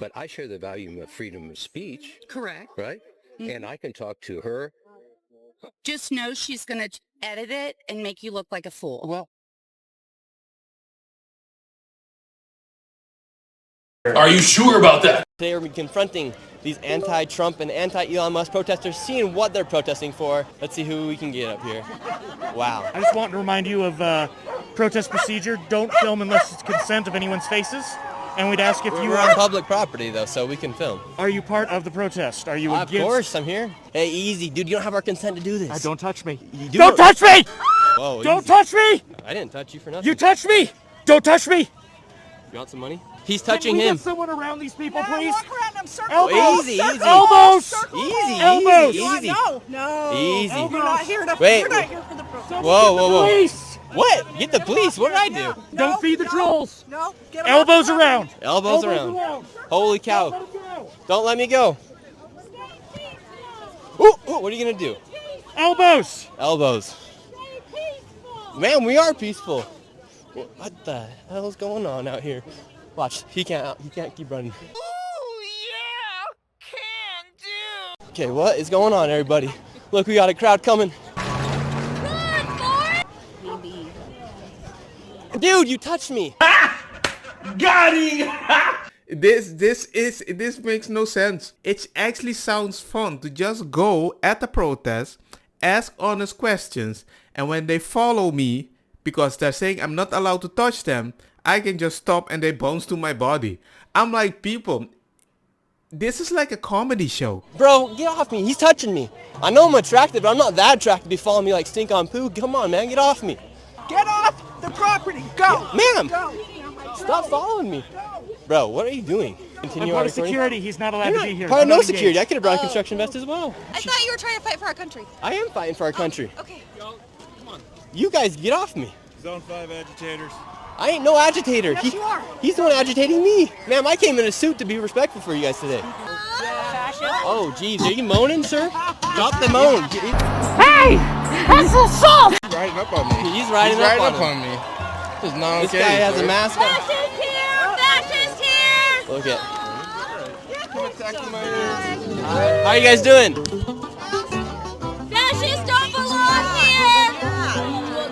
But I share the value of freedom of speech. Correct. Right? And I can talk to her. Just know she's going to edit it and make you look like a fool. Well, are you sure about that? Today we're confronting these anti-Trump and anti-Elon Musk protesters, seeing what they're protesting for. Let's see who we can get up here. Wow. I just want to remind you of protest procedure. Don't film unless it's consent of anyone's faces. And we'd ask if you We're on public property, though, so we can film. Are you part of the protest? Are you against? Of course, I'm here. Hey, easy, dude. You don't have our consent to do this. Don't touch me. Don't touch me! Whoa, don't easy. touch me! I didn't touch you for nothing. You touched me! Don't touch me! You want some money? He's touching Can we him. get someone around these people, please? Walk around them, circle. Elbows! Easy, easy. Elbows! Easy, Elbows! easy. No. Easy. You're not here to. Wait, You're not wait. here for the protest. Whoa. Police! What? Get the police. What did I do? Don't feed the trolls! No. Get 'em Elbows off the around! property. Elbows around. Holy cow. Don't let me go. Ooh, what are you going to do? Elbows! Elbows. Man, we are peaceful. What the hell is going on out here? Watch, he can't keep running. Ooh, yeah, can do. Okay, what is going on, everybody? Look, we got a crowd coming. Dude, you touched me. Got him! This makes no sense. It actually sounds fun to just go at the protest, ask honest questions, and when they follow me, because they're saying I'm not allowed to touch them, I can just stop and they bounce to my body. I'm like, people, this is like a comedy show. Bro, get off me. He's touching me. I know I'm attractive, but I'm not that attractive to be following me like stink on poo. Come on, man, get off me. Get off the property. Go. Ma'am, Go. stop following me. Bro, what are you doing? I'm Continue part our of recording. security. He's not allowed to be here. Part of Do no not security. I engage. could have brought a construction vest as well. I thought you were trying to fight for our country. I am fighting for our country. Okay. You guys get off me. Zone 5 agitators. I ain't no agitator. Yes, you are. He's the one agitating me. Ma'am, I came in a suit to be respectful for you guys today. Oh, geez. Are you moaning, sir? Drop the moan. Hey! That's assault! Riding up on me. He's riding up on me. It's not This guy has a mask on. Fascist here! Fascist here! Look at. How you guys doing? Fascists don't belong here!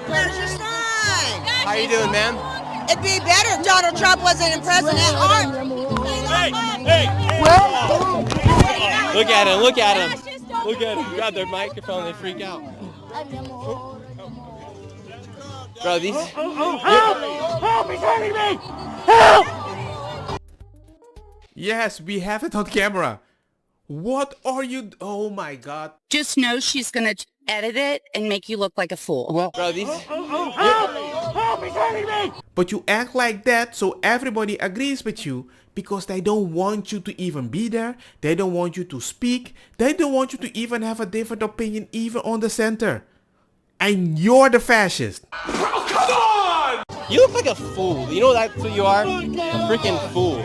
Fascist fine. How you doing, ma'am? It'd be better if Donald Trump wasn't in president. Look at him. Look at him. Look at him. Grab their microphone. They freak out. Bro, these. Help! Help! He's hurting me! Help! Yes, we have it on camera. What are you? Oh my God. Just know she's going to edit it and make you look like a fool. Well, Bro, these. Help! Help! He's hurting me! but you act like that so everybody agrees with you because they don't want you to even be there. They don't want you to speak. They don't want you to even have a different opinion even on the center. And you're the fascist. You look like a fool. You know that's what you are? A freaking fool.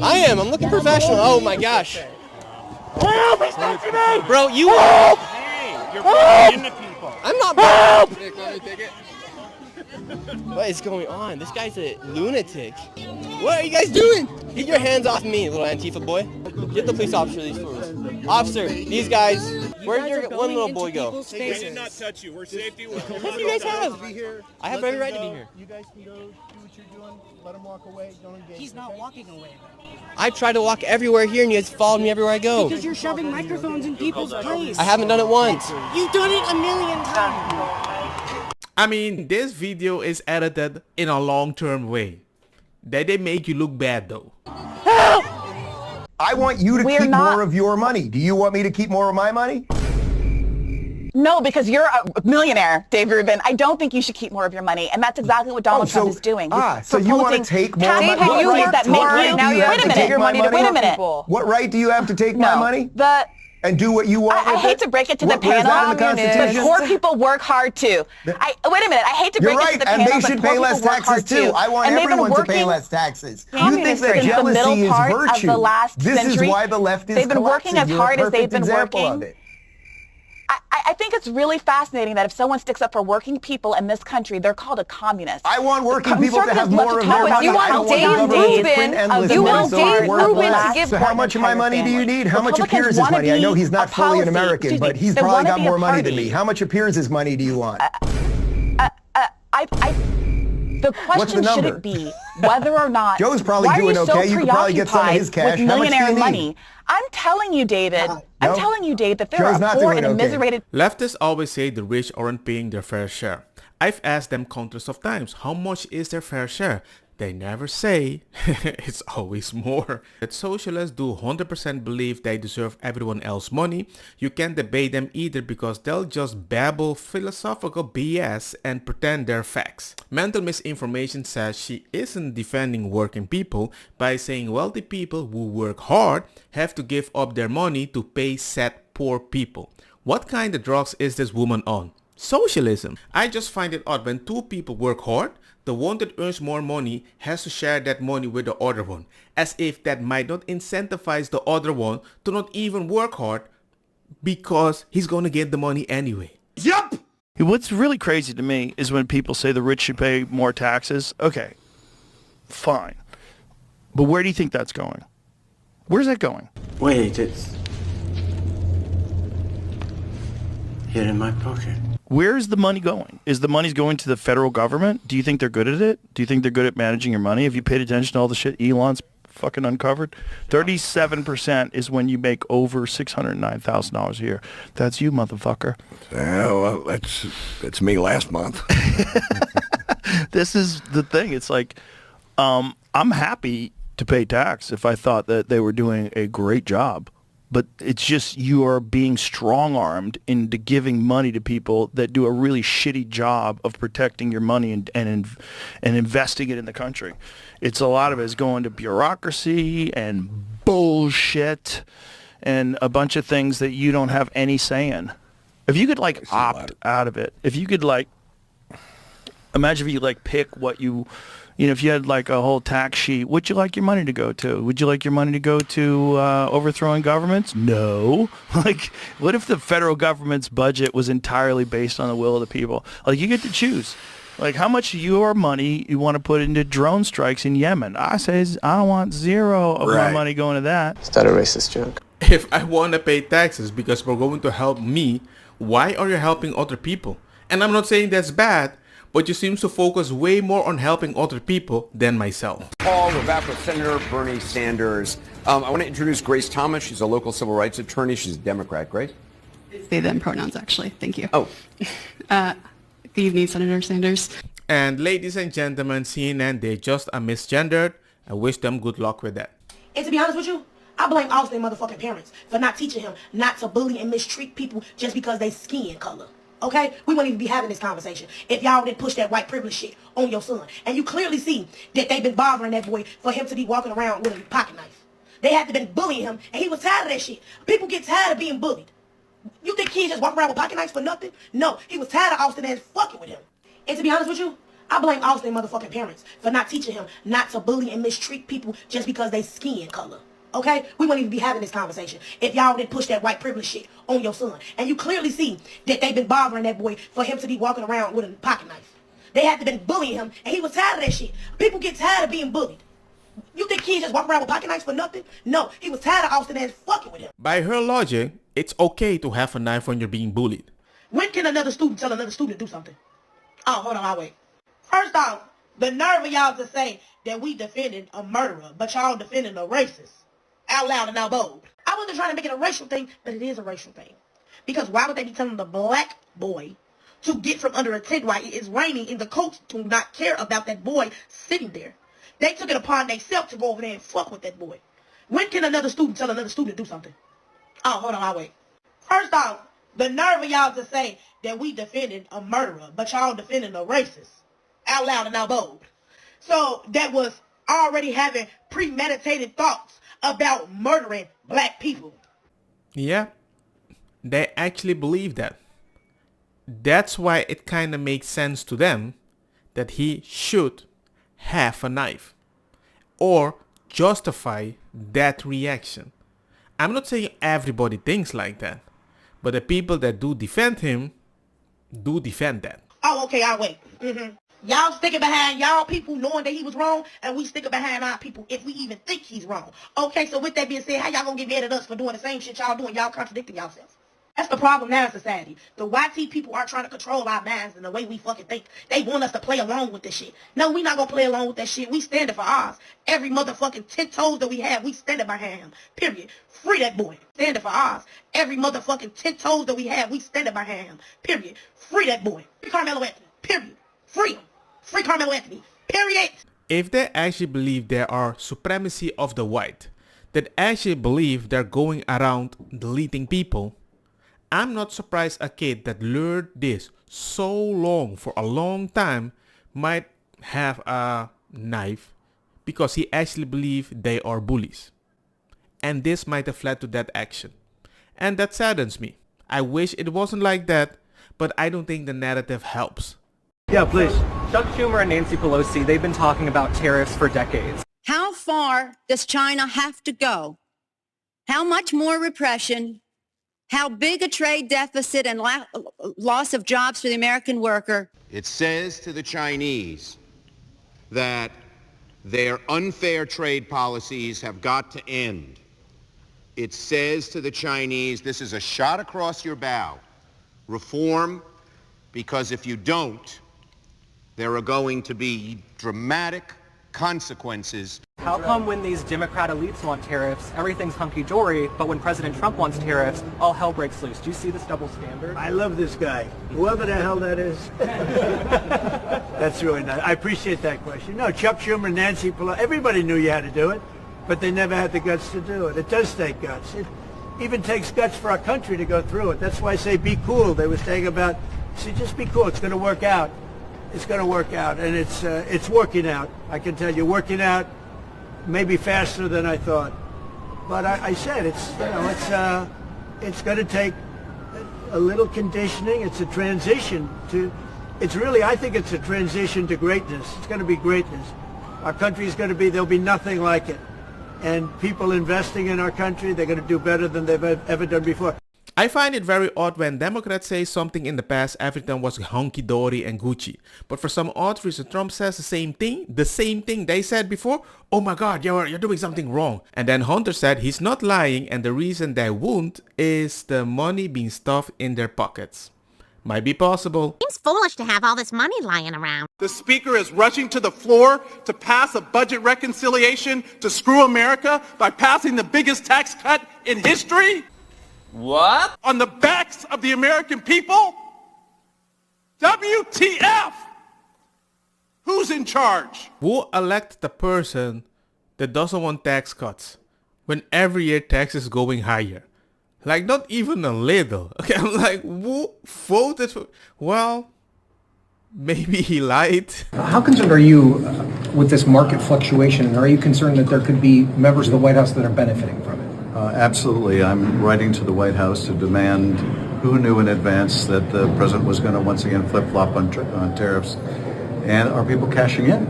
I am. I'm looking professional. Oh my gosh. Help! He's touching me! Bro, you. Hey, you're breaking into people. I'm not. Help! What is going on? This guy's a lunatic. What are you guys doing? Get your hands off me, little Antifa boy. Get the police officer these fools. Officer, these guys. Where'd your one little boy go? We did not touch you. We're safety. What do you guys have? I have every right to be here. You guys can go do what you're doing. Let him walk away. Don't engage. He's not walking away. I try to walk everywhere here, and you guys followed me everywhere I go. Because you're shoving microphones in people's face. I haven't done it once. You've done it a million times. I mean, this video is edited in a long-term way. That they make you look bad though. I want you to keep more of your money. Do you want me to keep more of my money? No, because you're a millionaire, Dave Rubin. I don't think you should keep more of your money, and that's exactly what Donald Trump is doing. So you want to take more money? Tax policies that make you. Now you Wait a minute. Wait a minute. What right do you have to take my money? And do what you want I with hate it? to break it to What- the where's panel, that in the but Constitution? poor people work hard too. Wait a minute. I hate to You're break it right, to the and panel, they but should poor pay less people work taxes hard too. I want And they've been everyone to pay working less taxes. You think communists that since the jealousy middle is part of virtue. the last This century. is why the left is They've been working collapsing. as hard You're a as they've perfect been example working. of it. I think it's really fascinating that if someone sticks up for working people in this country, they're called a communist. I want working people to have more of their money. You I don't want want the government to Dave print Rubin endless you money want so Dave it's Rubin worthless. to give So how much of my money do you need? How much of Piers' money? I know he's not fully an American, but he's probably got more money than me. How much of Piers' money do you want? The question shouldn't be whether or not. Joe's probably doing okay. You could probably get some of his cash. With How much do millionaire you need? money. I'm telling you, David. I'm telling you, Dave, that there Joe's are not poor doing and okay. immiserated. Leftists always say the rich aren't paying their fair share. I've asked them countless of times, how much is their fair share? They never say. It's always more. That socialists do 100% believe they deserve everyone else's money. You can't debate them either because they'll just babble philosophical BS and pretend they're facts. Mental Misinformation says she isn't defending working people by saying wealthy people who work hard have to give up their money to pay sad poor people. What kind of drugs is this woman on? Socialism. I just find it odd when two people work hard, the one that earns more money has to share that money with the other one, as if that might not incentivize the other one to not even work hard because he's going to get the money anyway. Yup! What's really crazy to me is when people say the rich should pay more taxes. Okay, fine. But where do you think that's going? Where's that going? Wait, it's here in my pocket. Where's the money going? Is the money going to the federal government? Do you think they're good at it? Do you think they're good at managing your money? Have you paid attention to all the shit Elon's fucking uncovered? 37% is when you make over $609,000 a year. That's you, motherfucker. Well, that's me last month. This is the thing. It's like, I'm happy to pay tax if I thought that they were doing a great job. But it's just you are being strong-armed into giving money to people that do a really shitty job of protecting your money and investing it in the country. It's a lot of it is going to bureaucracy and bullshit and a bunch of things that you don't have any say in. If you could like opt out of it, if you could like, imagine if you like pick what you know, if you had like a whole tax sheet, would you like your money to go to? Would you like your money to go to overthrowing governments? No. Like, what if the federal government's budget was entirely based on the will of the people? Like, you get to choose. Like, how much of your money you want to put into drone strikes in Yemen? I say I want zero of my money going to that. Is that a racist joke? If I want to pay taxes because we're going to help me, why are you helping other people? And I'm not saying that's bad, but you seem to focus way more on helping other people than myself. Paul, we're back with Senator Bernie Sanders. I want to introduce Grace Thomas. She's a local civil rights attorney. She's a Democrat. Grace? They, them pronouns, actually. Thank you. Oh. Good evening, Senator Sanders. And ladies and gentlemen, CNN, they just are misgendered. I wish them good luck with that. And to be honest with you, I blame all their motherfucking parents for not teaching him not to bully and mistreat people just because they skin color. Okay? We wouldn't even be having this conversation if y'all didn't push that white privilege shit on your son. And you clearly see that they've been bothering that boy for him to be walking around with a pocket knife. They had to been bullying him, and he was tired of that shit. People get tired of being bullied. You think kids just walk around with pocket knives for nothing? No, he was tired of Austin and fucking with him. And to be honest with you, I blame all their motherfucking parents for not teaching him not to bully and mistreat people just because they skin color. Okay? We wouldn't even be having this conversation if y'all didn't push that white privilege shit on your son. And you clearly see that they've been bothering that boy for him to be walking around with a pocket knife. They had to been bullying him, and he was tired of that shit. People get tired of being bullied. You think kids just walk around with pocket knives for nothing? No, he was tired of Austin and fucking with him. By her logic, it's okay to have a knife when you're being bullied. When can another student tell another student to do something? Oh, hold on, I'll wait. First off, the nerve of y'all to say that we defended a murderer, but y'all defending a racist. Out loud and out bold. I wasn't trying to make it a racial thing, but it is a racial thing. Because why would they be telling the black boy to get from under a tent while it is raining and the coach to not care about that boy sitting there? They took it upon themselves to go over there and fuck with that boy. When can another student tell another student to do something? Oh, hold on, I'll wait. First off, the nerve of y'all to say that we defended a murderer, but y'all defending a racist. Out loud and out bold. So that was already having premeditated thoughts about murdering black people. Yeah, they actually believe that. That's why it kind of makes sense to them that he should have a knife or justify that reaction. I'm not saying everybody thinks like that, But the people that do defend him do defend that. Oh, okay, I'll wait. Y'all sticking behind y'all people knowing that he was wrong, and we sticking behind our people if we even think he's wrong. Okay, so with that being said, how y'all gonna get mad at us for doing the same shit y'all doing? Y'all contradicting yourselves. That's the problem now in society. The YT people are trying to control our minds and the way we fucking think. They want us to play along with this shit. No, we not gonna play along with that shit. We standing for ours. Every motherfucking 10 toes that we have, we standing behind him. Period. Free that boy. Standing for ours. Every motherfucking 10 toes that we have, we standing behind him. Period. Free that boy. Free Carmelo Anthony. Period. Free him. Free Carmelo Anthony. Period. If they actually believe there are supremacy of the white, that actually believe they're going around deleting people, I'm not surprised a kid that learned this so long for a long time might have a knife because he actually believed they are bullies. And this might have led to that action. And that saddens me. I wish it wasn't like that, but I don't think the narrative helps. Yeah, please. Chuck Schumer and Nancy Pelosi, they've been talking about tariffs for decades. How far does China have to go? How much more repression? How big a trade deficit and loss of jobs for the American worker? It says to the Chinese that their unfair trade policies have got to end. It says to the Chinese, this is a shot across your bow. Reform, because if you don't, there are going to be dramatic consequences. How come when these Democrat elites want tariffs, everything's hunky-dory, but when President Trump wants tariffs, all hell breaks loose? Do you see this double standard? I love this guy, whoever the hell that is. That's really nice. I appreciate that question. No, Chuck Schumer, Nancy Pelosi, everybody knew you had to do it, but they never had the guts to do it. It does take guts. It even takes guts for our country to go through it. That's why I say be cool. They were saying about, see, just be cool. It's going to work out. It's going to work out, and it's working out. I can tell you, working out maybe faster than I thought. But I said it's going to take a little conditioning. It's a transition to. It's really, I think it's a transition to greatness. It's going to be greatness. Our country is going to be. There'll be nothing like it, and people investing in our country, they're going to do better than they've ever done before. I find it very odd when Democrats say something in the past, everything was hunky-dory and Gucci. But for some odd reason, Trump says the same thing they said before. Oh my God, you're doing something wrong. And then Hunter said he's not lying and the reason they won't is the money being stuffed in their pockets. Might be possible. Seems foolish to have all this money lying around. The speaker is rushing to the floor to pass a budget reconciliation to screw America by passing the biggest tax cut in history. What? On the backs of the American people? WTF? Who's in charge? Who elect the person that doesn't want tax cuts when every year tax is going higher? Like not even a little. Okay, I'm like, who voted for? Well, maybe he lied. How concerned are you with this market fluctuation? And are you concerned that there could be members of the White House that are benefiting from it? Absolutely. I'm writing to the White House to demand who knew in advance that the president was going to once again flip-flop on tariffs, and are people cashing in?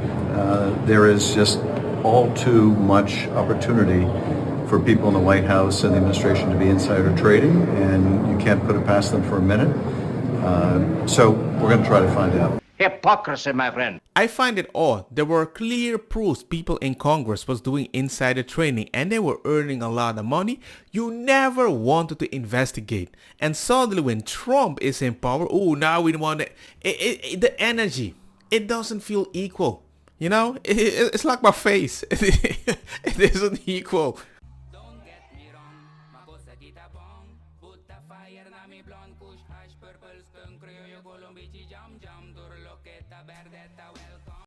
There is just all too much opportunity for people in the White House and the administration to be insider trading, and you can't put it past them for a minute. So we're going to try to find out. Hypocrisy, my friend. I find it odd. There were clear proofs people in Congress was doing insider trading and they were earning a lot of money. You never wanted to investigate. And suddenly when Trump is in power, oh, now we want it. The energy, it doesn't feel equal. You know, it's like my face. It isn't equal.